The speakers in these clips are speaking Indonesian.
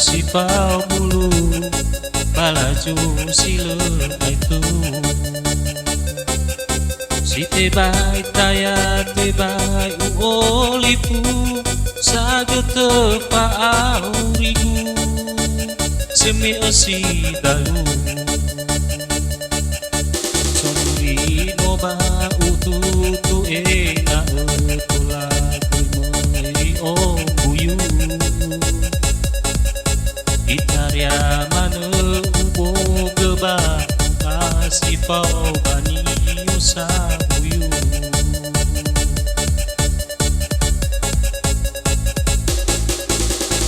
sipau bulu balaju sile itu si tebai taya tebai uolipu sagete paurigu semi esi dalu somri noba ututu ena etula kumei o buyu Itaria mane ubo geba asipau bani usa buyu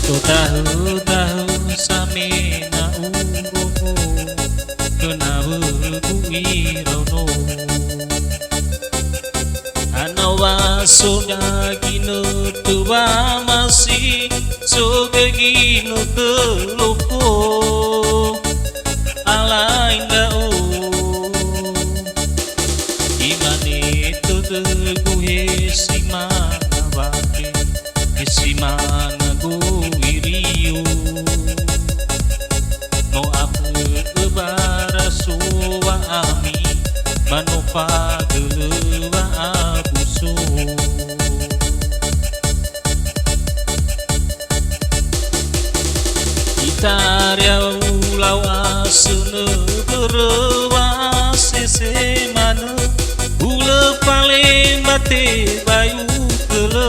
to tahu same na ubo kenawe buirono anawa soga gino tua masih soga gino telupo alai dao imane tutu hesimana wake hesimana go iriu no ape bara soa ami manopa gelewa abuso Itaria ulau asune berewa sese mana ule paling bate bayu kele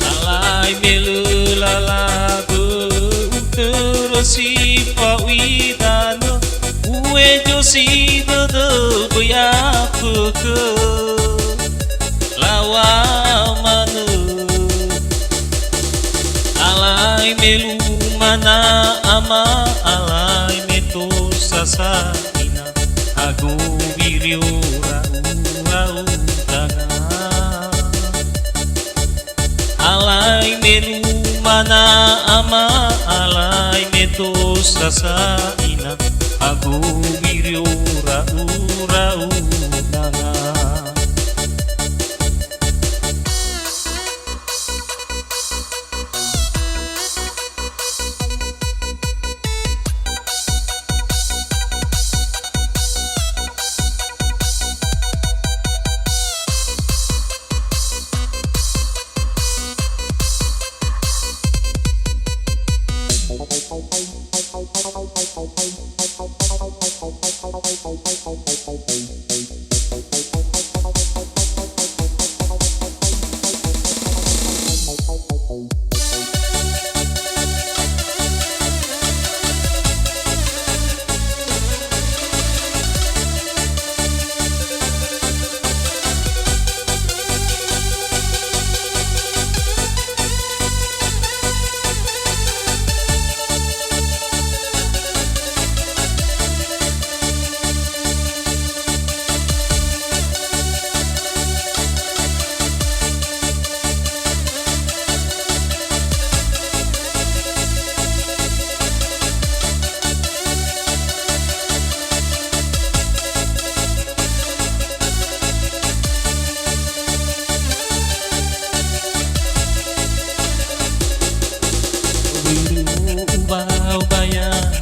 alai mele lala be tersi pawidana uwe josi de buya peke lawa mana alai melu mana ama alai meto sasina ago wirio rau tanga alai melu mana ama alai meto sasina ago wirio rau tanga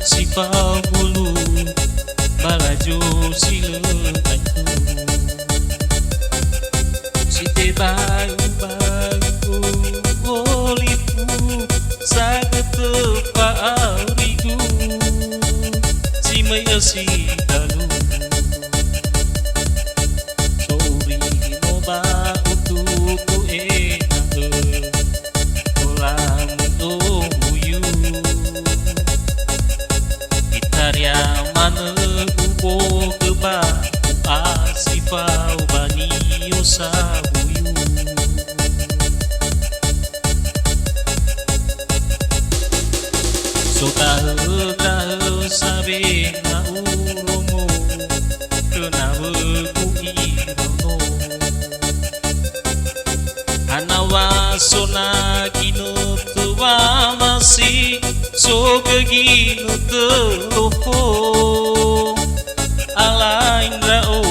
sipau bulu balaju sile itu si tebai bagu olipu sagete paurigu si mayasi dalu sori noba ututu ena olang do buyu Itaria mana ubo keba asipau bani usa buyu so tahu sabe na uromo kenawe buirono anawa sona gino tua masih soga gino telupo alain rao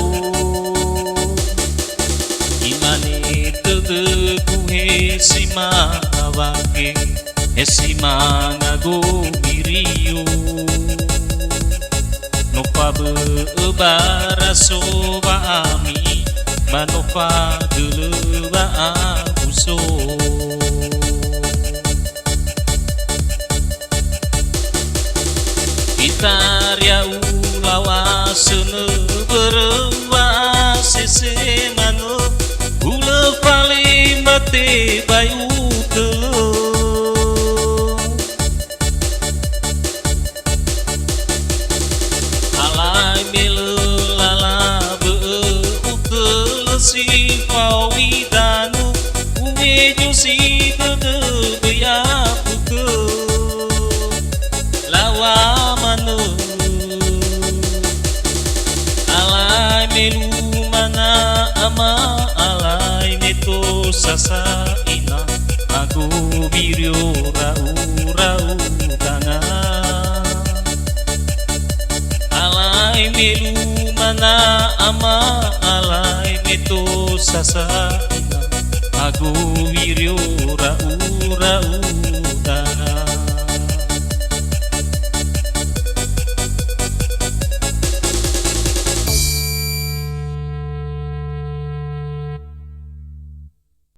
imane tege mawake ngago miriyo no pabara soba ami manofa duleba abuso Itaria ulawa sene berewa sese mano ula paling mate bayu telo alai mele lala be utel si pawidanu uwe josi bede beya puke lawa mano alai melu mana ama alai meto sasa ina aku biryo rau dana alai melu mana ama alai meto sasa ina aku biryo rau